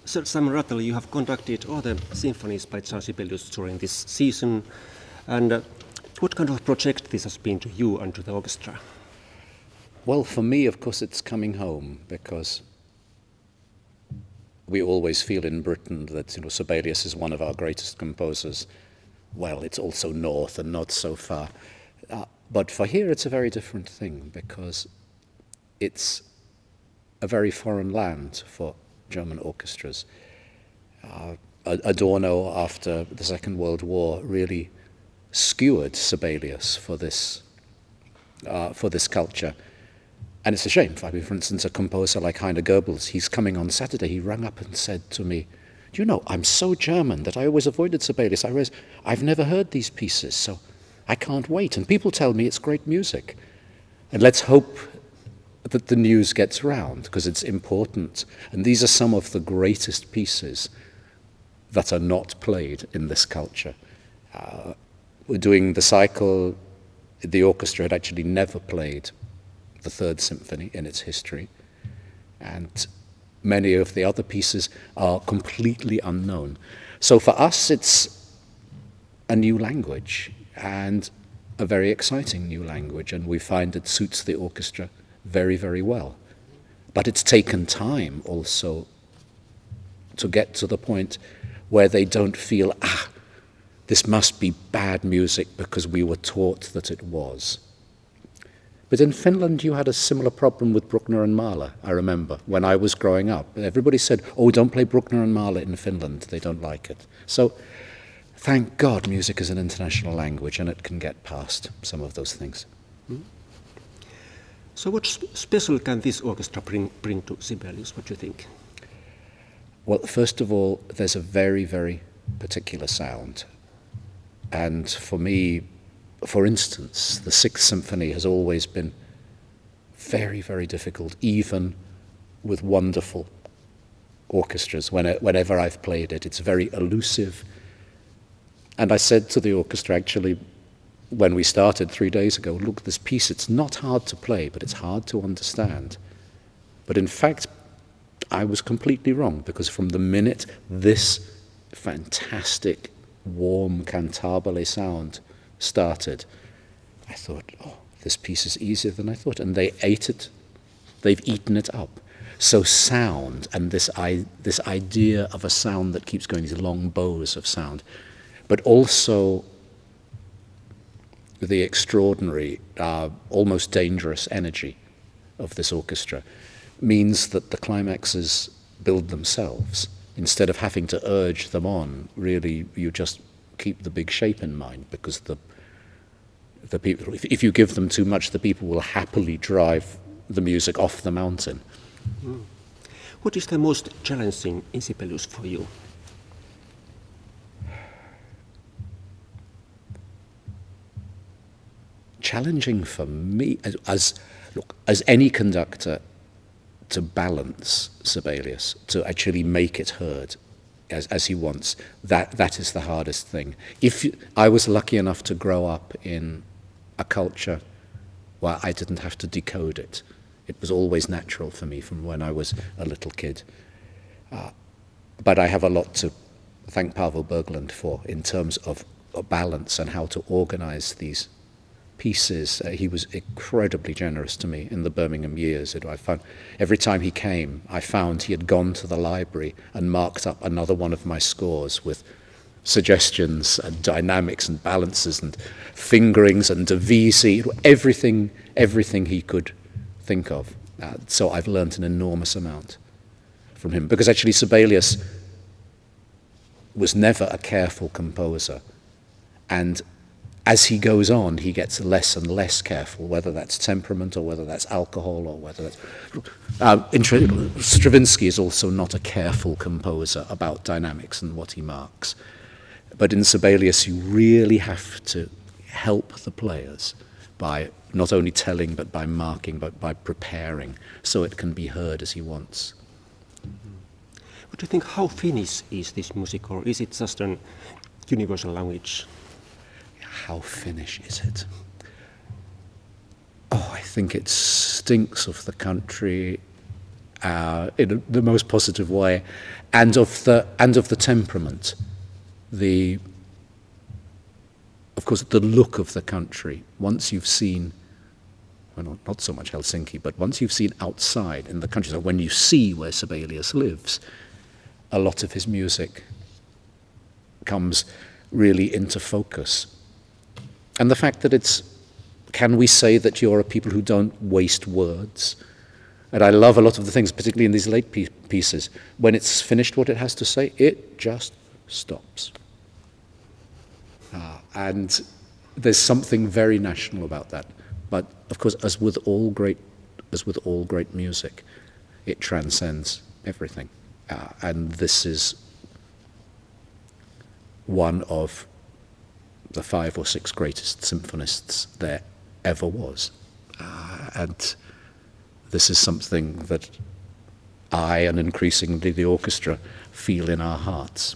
Sir Simon Rattle, you have conducted all the symphonies by Charles Sibelius during this season. And what kind of project this has been to you and to the orchestra? Well, for me, of course, it's coming home, because we always feel in Britain that Sibelius is one of our greatest composers. Well, it's also north and not so far. But for here, it's a very different thing, because it's a very foreign land for German orchestras. Adorno, after the Second World War, really skewered Sibelius for this culture. And it's a shame. I mean, for instance, a composer like Heine Goebbels, he's coming on Saturday, he rang up and said to me, "Do you know, I'm so German that I always avoided Sibelius. I've never heard these pieces, so I can't wait. And people tell me it's great music." And let's hope that the news gets round, because it's important. And these are some of the greatest pieces that are not played in this culture. We're doing the cycle. The orchestra had actually never played the Third Symphony in its history. And many of the other pieces are completely unknown. So for us, it's a new language, and a very exciting new language, and we find it suits the orchestra very, very well. But it's taken time also to get to the point where they don't feel, this must be bad music because we were taught that it was. But in Finland, you had a similar problem with Bruckner and Mahler, I remember, when I was growing up. Everybody said, don't play Bruckner and Mahler in Finland, they don't like it. So thank God music is an international language, and it can get past some of those things. Mm-hmm. So what special can this orchestra bring to Sibelius, what do you think? Well, first of all, there's a very, very particular sound. And for me, for instance, the Sixth Symphony has always been very, very difficult, even with wonderful orchestras. Whenever I've played it, it's very elusive. And I said to the orchestra, actually, when we started 3 days ago, look, this piece, it's not hard to play, but it's hard to understand. But in fact, I was completely wrong, because from the minute this fantastic, warm cantabile sound started, I thought, this piece is easier than I thought. And they ate it. They've eaten it up. So sound, and this idea of a sound that keeps going, these long bows of sound, but also the extraordinary, almost dangerous energy of this orchestra, means that the climaxes build themselves. Instead of having to urge them on, really, you just keep the big shape in mind, because the people, if you give them too much, the people will happily drive the music off the mountain. Mm. What is the most challenging in Sibelius for you? Challenging for me, as any conductor, to balance Sibelius, to actually make it heard as he wants. That is the hardest thing. I was lucky enough to grow up in a culture where I didn't have to decode it. It was always natural for me from when I was a little kid. But I have a lot to thank Pavel Berglund for in terms of balance and how to organize these pieces. He was incredibly generous to me in the Birmingham years. I found every time he came, I found he had gone to the library and marked up another one of my scores with suggestions and dynamics and balances and fingerings and divisi, everything he could think of. So I've learnt an enormous amount from him, because actually Sibelius was never a careful composer, and as he goes on, he gets less and less careful, whether that's temperament or whether that's alcohol or whether that's... Stravinsky is also not a careful composer about dynamics and what he marks. But in Sibelius, you really have to help the players by not only telling, but by marking, but by preparing, so it can be heard as he wants. What do you think, how Finnish is this music, or is it just an universal language? How Finnish is it? I think it stinks of the country in the most positive way, and of the temperament, of course, the look of the country. Once you've seen, well, not so much Helsinki, but once you've seen outside in the country, so when you see where Sibelius lives, a lot of his music comes really into focus. And the fact that can we say that you're a people who don't waste words? And I love a lot of the things, particularly in these late pieces, when it's finished what it has to say, it just stops. And there's something very national about that. But of course, as with all great music, it transcends everything. And this is one of the 5 or 6 greatest symphonists there ever was. And this is something that I, and increasingly the orchestra, feel in our hearts.